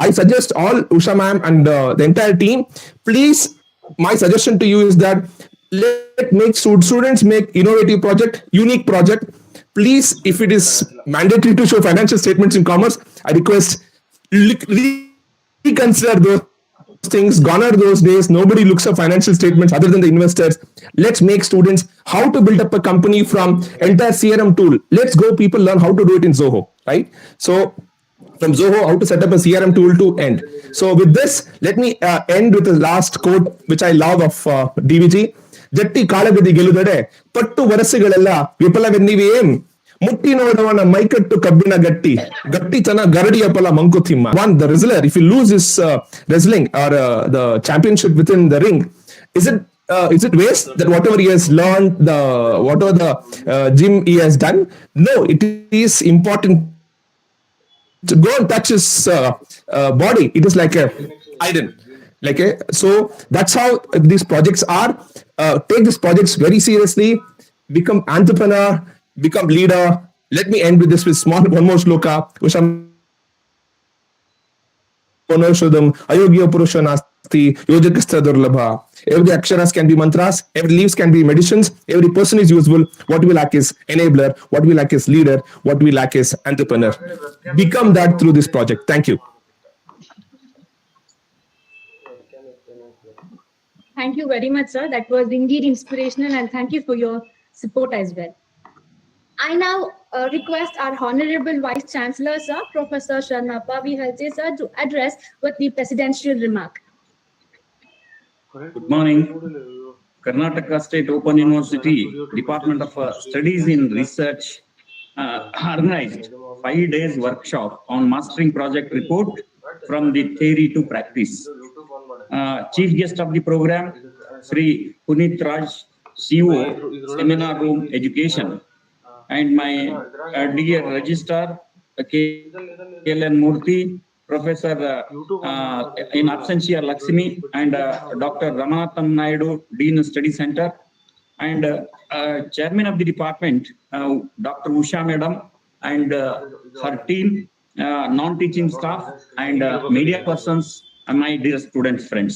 I suggest all Usha ma'am and the entire team, please, my suggestion to you is that let students make innovative project, unique project. Please, if it is mandatory to show financial statements in commerce, I request reconsider those things. Gone are those days. Nobody looks up financial statements other than the investors. Let's make students how to build up a company from entire CRM tool. Let's go. People learn how to do it in Zoho, right? So from Zoho, how to set up a CRM tool to end. So with this, let me end with the last quote, which I love of DVG. ಜಟ್ಟಿ ಕಾಳಗದಿ ಗೆಲುದಡೆ ಪಟ್ಟು ವರಸೆಗಳೆಲ್ಲ ವಿಫಲವೆನ್ನಿವೆಯೇಂ ಮುಟ್ಟಿ ನೋಡುವನ ಮೈಕಟ್ಟು ಕಬ್ಬಿಣ ಗಟ್ಟಿ ಗಟ್ಟಿತನ ಗರಡಿಯ ಫಲ Mankutimma. One, the wrestler, if you lose his wrestling or the championship within the ring, is it waste that whatever he has learned, whatever the gym he has done? No, it is important to go and touch his body. It is like a iron. So that's how these projects are. Take these projects very seriously. Become entrepreneur. Become leader. Let me end with this with one more shloka. Ayogya purusha nasti yojakastha durlabha. Every aksharas can be mantras, every leaves can be medicines, every person is useful. What we lack is enabler, what we lack is leader, what we lack is entrepreneur. Become that through this project. Thank you. Thank you very much, sir. That was indeed inspirational, and thank you for your support as well. I now request our Honorable Vice Chancellor, sir, Professor Sharnappa Vihalche, sir, to address with the presidential remark. Good morning. Karnataka State Open University Department of Studies in Research organized 5 days workshop on mastering project report from the theory to practice. Chief guest of the program, Sri Punit Raj, CEO, Seminar Room Education, and my dear registrar, K.L.N. Murthy, Professor in absentia Lakshmi, and Dr. Ramanatham Naidu, Dean Study Center, and Chairman of the department, Dr. Usha Madam, and her team, non-teaching staff, and media persons, and my dear students, friends.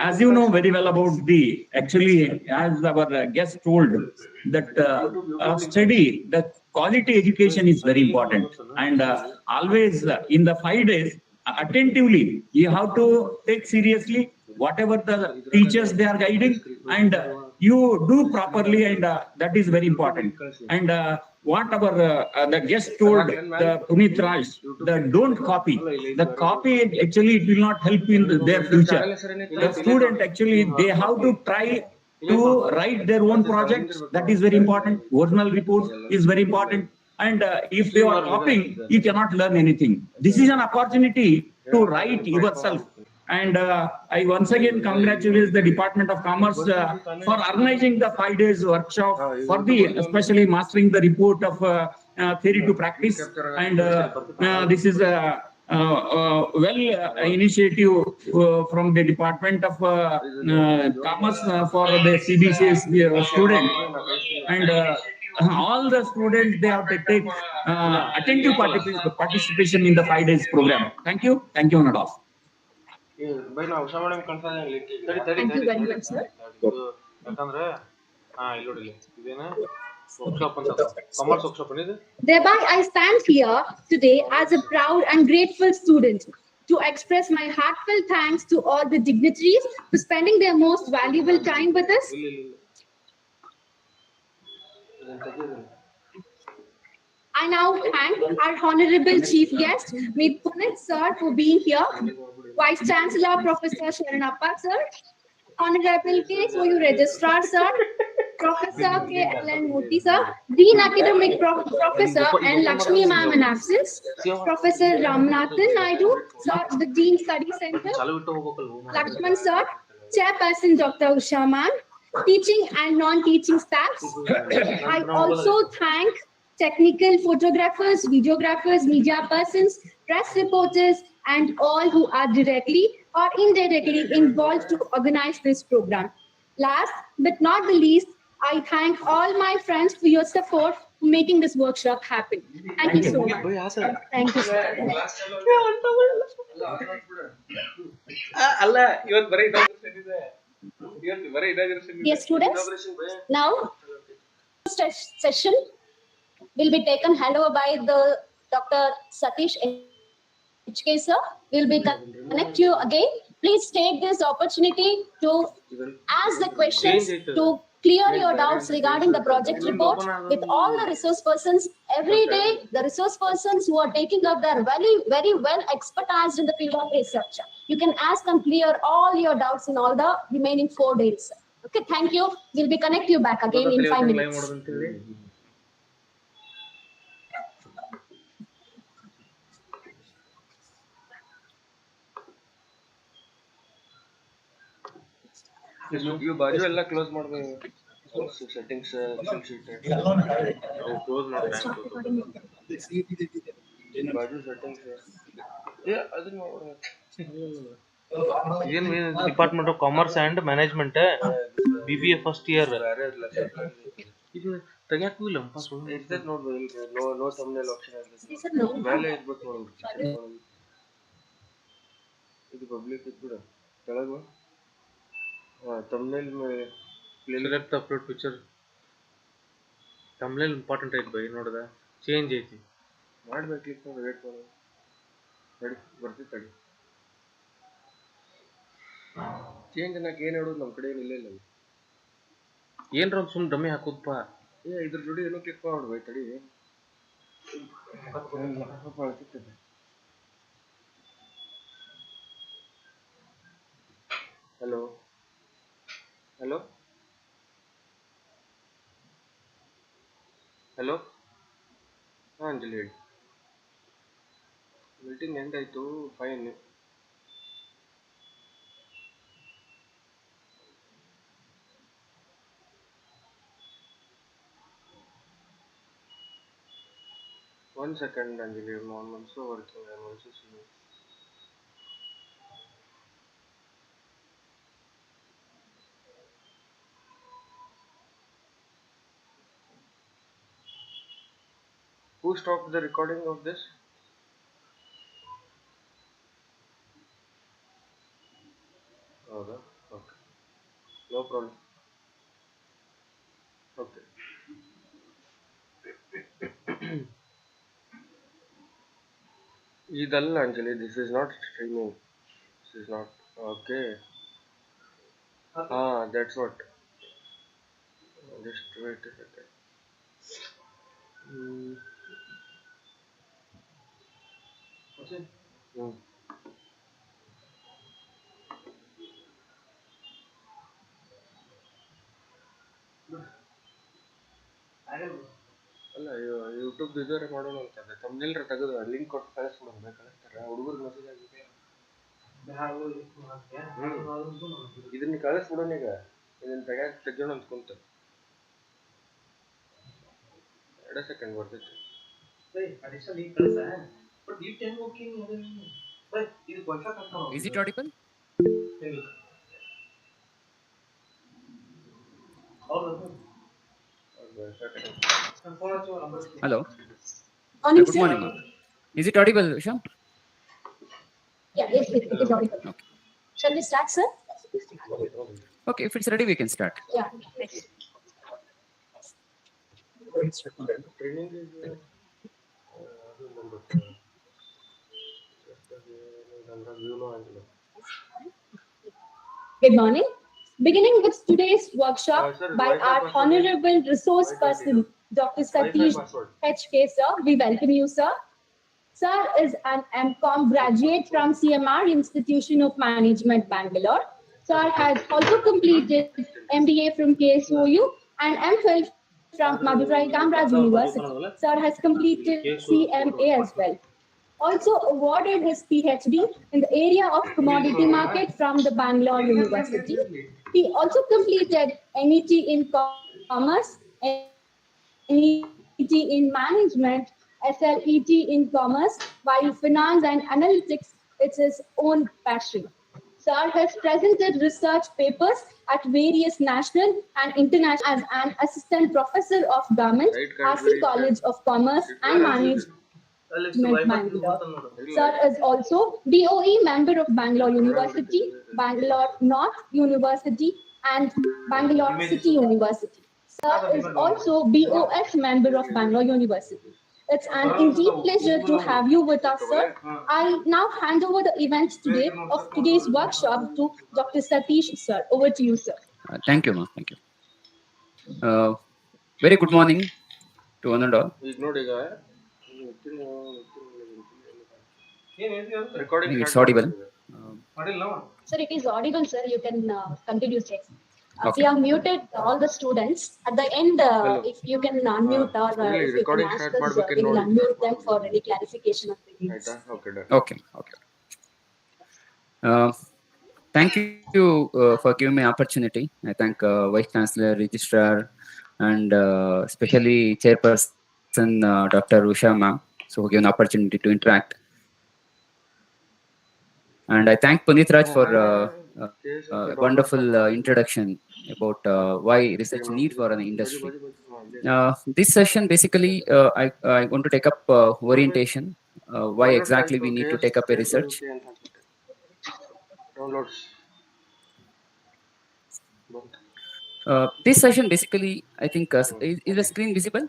As you know very well about actually, as our guest told, that study, the quality education is very important. And always in the 5 days, attentively, you have to take seriously whatever the teachers they are guiding, and you do properly, and that is very important. And what our the guest told, the Punit Raj, don't copy. The copy actually it will not help in their future. The student actually they have to try to write their own projects. That is very important. Original reports is very important. And if they are copying, you cannot learn anything. This is an opportunity to write yourself. And I once again congratulate the Department of Commerce for organizing the 5 days workshop for especially mastering the report of theory to practice. And this is a initiative from the Department of Commerce for the CBCS student. And all the students, they have to take attentive participation in the 5 days program. Thank you. Thank you, Nadaf. Thank you very much, sir. Thereby, I stand here today as a proud and grateful student to express my heartfelt thanks to all the dignitaries for spending their most valuable time with us. I now thank our Honorable Chief Guest, Ms. Punit sir, for being here. Vice Chancellor, Professor Sharnappa sir, Honorable KSOU Registrar sir, Professor K.L.N. Murthy sir, Dean Academic Professor and Lakshmi ma'am in absence, Professor Ramanathan Naidu sir, the Dean Study Center, Lakshman sir, Chairperson Dr. Usha ma'am, teaching and non-teaching staffs. I also thank technical photographers, videographers, media persons, press reporters, and all who are directly or indirectly involved to organize this program. Last but not the least, I thank all my friends for your support making this workshop happen. Thank you so much. Thank you, sir. ಅಲ್ಲ ಇವತ್ತು ಬರೀ inauguration ಇದೆ. ಇವತ್ತು ಬರೀ inauguration ಇದೆ. Dear students, now session will be taken hand over by the Dr. Satish HK sir. Will be connect you again. Please take this opportunity to ask the questions to clear your doubts regarding the project report with all the resource persons. Every day, the resource persons who are taking up, they're very well expertised in the field of research. You can ask and clear all your doubts in all the remaining 4 days. Okay, thank you. We'll be connect you back again in 5 minutes. ಇವು ಬಾಜು ಎಲ್ಲ close ಮಾಡ್ಬೇಕು. Settings close ಮಾಡಿ ಬಾಜು settings ಅದನ್ನ ಏನು department of commerce and management BBA first year ಇದು ತೆಗಿಯಾಕೂ ಇಲ್ಲ ಇರ್ತೈತೆ ನೋಡ್ಬೋದು. ನೋ ತಮ್ನೇಲ್ ಆಪ್ಷನ್ ಮೇಲೆ ಇರ್ಬೇಕು ನೋಡ್ಬೇಕು. ಇದು ಪಬ್ಲಿಕ್ ಇದ್ಬಿಡ ಕೆಳಗ thumbnail select upload picture thumbnail important ಐತಿ ಬೈ ನೋಡ್ದ ಚೇಂಜ್ ಐತಿ ಮಾಡ್ಬೇಕು. ಕ್ಲಿಕ್ ಮಾಡಿ ವೇಟ್ ಮಾಡಿ ತಡಿ ಬರ್ತೀವಿ ತಡಿ. ಚೇಂಜ್ ಅನ್ನಕ್ಕೆ ಏನು ಹೇಳೋದು ನಮ್ಮ ಕಡೆ ಏನಿಲ್ಲ ಇಲ್ಲ. ಏನ್ರ ಒಂದು ಸುಮ್ ಡಮ್ಮಿ ಹಾಕೋದಪ್ಪ. ಇದ್ರ ಜೋಡಿ ಏನೋ ಕ್ಲಿಕ್ ಮಾಡ್ಬಿಡ್ಬೇಕು ತಡಿ. ಹಲೋ ಹಲೋ ಹಲೋ ಹಾಂ ಅಂಜಲಿ ಹೇಳಿ. ಮೀಟಿಂಗ್ ಎಂಡ್ ಆಯಿತು. Fine. One second, Anjali. I'm also working. I'm also seeing. Who stopped the recording of this? Okay. No problem. Okay. Idalla Anjali, this is not streaming. This is not. Okay. That's what. Just wait a second. ಅಲ್ಲ YouTube ಇದಾರೆ ಮಾಡೋಣ ಅಂತಂದ್ರೆ ತಮ್ಮನೆಲ್ಲರ ತೆಗೆದು link ಕೊಟ್ಟು ಕಳಿಸ್ಬಿಡೋಣ. ಕಳಿಸ್ತಾರೆ ಹುಡುಗರಿಗೆ message ಆಗಿದೆ. ಇದನ್ನ ಕಳಿಸ್ಬಿಡೋಣ. ಈಗ ಇದನ್ನ ತೆಗೋಣ ಅಂತ ಕುಂತ 2 ಸೆಕೆಂಡ್ ಬರ್ತೈತಿ. Is it audible? Hello. Morning, Good sir. morning, ma'am. Is it audible, Usha? Yeah, yes, it is audible. Okay. Shall we start, sir? Okay, if it's ready, we can start. Yeah. Training Good morning. Beginning with today's workshop by our honorable resource person, Dr. Satish HK sir. We welcome you, sir. Sir is an MCom graduate from CMR Institution of Management, Bangalore. Sir has also completed MBA from KSOU and MPhil from Madurai Kamraj University. Sir has completed CMA as well. Also awarded his PhD in the area of commodity market from the Bangalore University. He also completed NET in commerce, NET in management, SLET in commerce, while finance and analytics is his own passion. Sir has presented research papers at various national and international as an assistant professor of government, RC College of Commerce and Management, Bangalore. Sir is also BOE member of Bangalore University, Bangalore North University, and Bangalore City University. Sir is also BOF member of Bangalore University. It's an indeed pleasure to have you with us, sir. I now hand over the event today of today's workshop to Dr. Satish, sir. Over to you, sir. Thank you, ma. Thank you. Very good morning to one and all. ಈಗ ನೋಡಿ ಈಗ I recording think it's audible. Sir, it is audible, sir. You can continue, sir. Okay. We have muted all the students. At the end, if you can unmute or if you can recording ask start us, ಮಾಡ್ಬೇಕೇನ್ we will ನೋಡಿ. unmute them for any clarification of the views. ಆಯ್ತಾ okay done Okay. Okay. Thank you for giving me opportunity. I thank Vice Chancellor, Registrar, and especially Chairperson Dr. Usha ma'am, so who gave an opportunity to interact. And I thank Puneet Raj for wonderful introduction about why research need for an industry. This session basically I want to take up orientation, why exactly we need to take up a research. Downloads This session basically, I think, is the screen visible?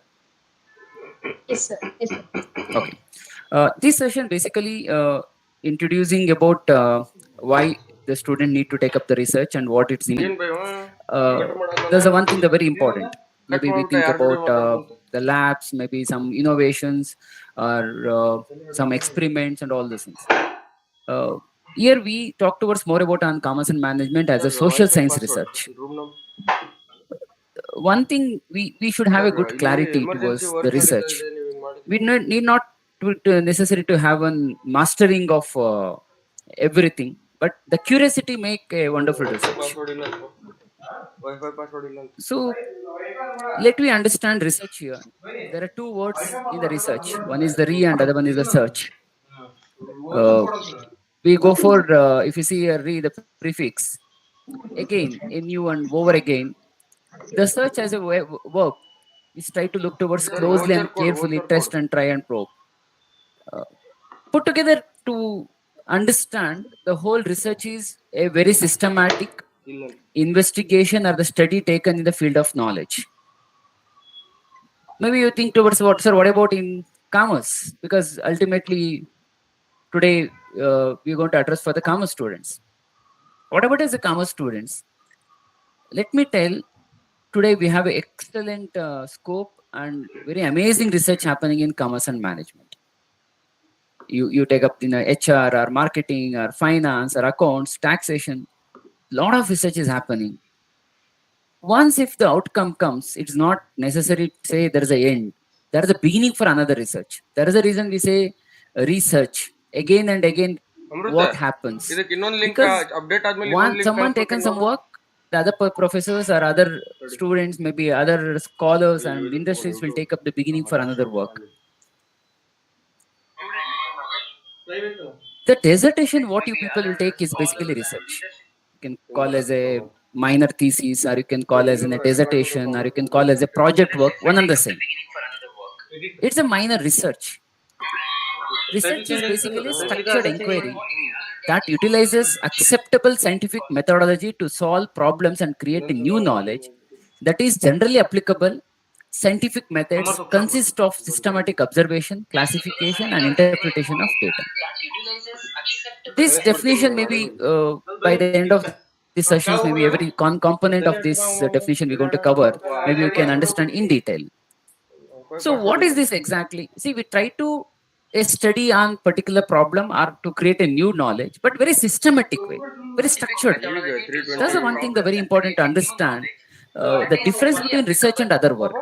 Yes, sir. Yes, sir. Okay. This session basically introducing about why the student need to take up the research and what it's in. ಏನ್ by There's a one thing that very important. Maybe we think about the labs, maybe some innovations or some experiments and all those things. Here we talk towards more about on commerce and management as a social science research. Room ನಮ್ One thing we should have a good clarity towards the research. We need not to necessary to have a mastering of everything, but the curiosity make a wonderful research. Password ಇಲ್ಲ wifi password ಇಲ್ಲ ಅಂತ So let me understand research here. There are two words in the research. One is the re and other one is the search. We go for if you see a re, the prefix, again a new and over again. The search as a verb is try to look towards closely and carefully, test and try and probe. Put together to understand the whole research is a very systematic ಇಲ್ಲ investigation or the study taken in the field of knowledge. Maybe you think towards what, sir, what about in commerce? Because ultimately today we're going to address for the commerce students. What about as the commerce students? Let me tell, today we have an excellent scope and very amazing research happening in commerce and management. You take up in HR or marketing or finance or accounts, taxation, lot of research is happening. Once if the outcome comes, it's not necessary to say there is a end. There is a beginning for another research. There is a reason we say research again and again. Amrutha What happens? ಇದಕ್ಕೆ ಇನ್ನೊಂದು link Because update ಆದ್ಮೇಲೆ Once ಇನ್ನೊಂದು link someone taken some work, the other professors or other students, maybe other scholars and industries will take up the beginning for another work. The dissertation, what you people will take is basically research. You can call as a minor thesis, or you can call as a dissertation, or you can call as a project work, one and the same. It's a minor research. Research is basically structured inquiry that utilizes acceptable scientific methodology to solve problems and create a new knowledge that is generally applicable. Scientific methods consist of systematic observation, classification, and interpretation of data. This definition may be by the end of this sessions, maybe every component of this definition we're going to cover, maybe you can understand in detail. So what is this exactly? See, we try to a study on particular problem or to create a new knowledge, but very systematic way, very structured way. That's the one thing that very important to understand. The difference between research and other work.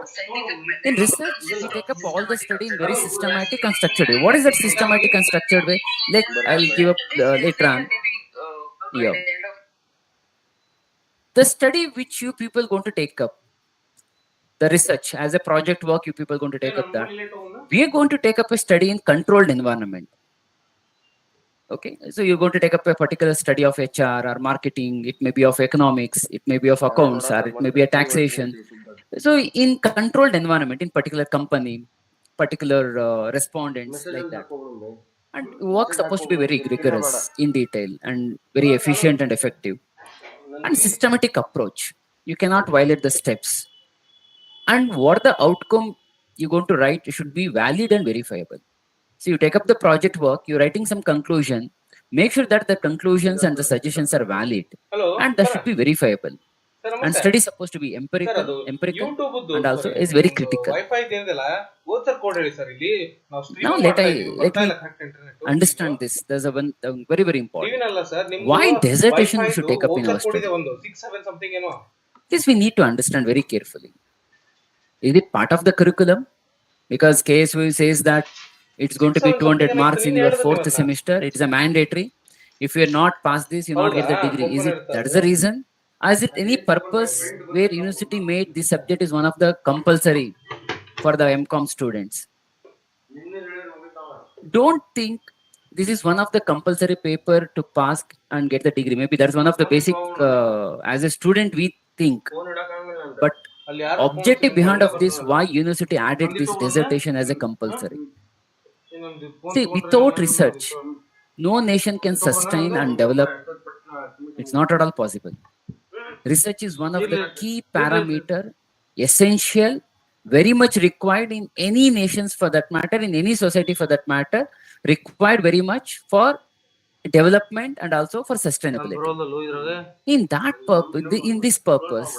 In research, we take up all the study in very systematic and structured way. What is that systematic and structured way? I'll give up later on. Yeah. The study which you people going to take up, the research as a project work, you people going to take up that. We are going to take up a study in controlled environment. Okay, so you're going to take up a particular study of HR or marketing, it may be of economics, it may be of accounts, or it may be a taxation. So in controlled environment, in particular company, particular respondents like that, and work supposed to be very rigorous in detail and very efficient and effective and systematic approach. You cannot violate the steps. And what the outcome you're going to write should be valid and verifiable. So you take up the project work, you're writing some conclusion, make sure that the conclusions and the suggestions are valid Hello, and that sir. should be verifiable. Sir, And namaste. study is supposed to be sir empirical, ಅದು empirical ಯೂಟ್ಯೂಬ್ದು and also sorry is very ನಿಮ್ದು critical. Wifi ಏನಿದೆಲ್ಲ ಓದ್ಸರ್ code ಹೇಳಿ sir ಇಲ್ಲಿ ನಾವು Now streaming let ಮಾಡ್ತಾ I ಇದೀವಿ let ಬರ್ತಾ me ಇಲ್ಲ correct internet understand this. There's a one very very important. ಟಿವಿನ ಅಲ್ಲ ಸರ್ ನಿಮ್ದು Why dissertation we should ವೈಫೈದು take up in ಓದ್ಸರ್ our code ಇದೆ study? ಒಂದು 6 7 ಸಮಥಿಂಗ್ ಏನೋ This we need to understand very carefully. Is it part of the curriculum? Because KSU says that it's going to be 6 7 200 something ಏನೋ marks ಇತ್ತು in ನೀನು your ಹೇಳಿದ್ರೆ fourth ನೀವಲ್ಲ semester. It is a mandatory. If you are not past this, you not ಹೌದಾ get the degree. Is open it ಇರುತ್ತೆ that is ಅದು the reason? Is it any purpose where university made this subject is one of the compulsory for the MCOM students? Don't think this is one of the compulsory paper to pass and get the degree. Maybe that's one of the basic as a student we think. But ಅಲ್ಲಿ ಯಾರು phone objective sim behind ಒಳ್ಳೆ of this, ಬರ್ತಾರಲ್ಲ why university added Nandi this ತಗೊಂಡ್ರೆ dissertation as a compulsory. ಇನ್ನೊಂದು phone See, ತಗೊಂಡ್ರೆ without research, no nation can sustain and develop. It's not at all possible. Research is one of the key parameter, essential, very much required in any nations for that matter, in any society for that matter, required very much for development and also for ನಾನು sustainability. ಬರೋದಲ್ಲ ಇದ್ರಾಗ In that purpose, in this purpose,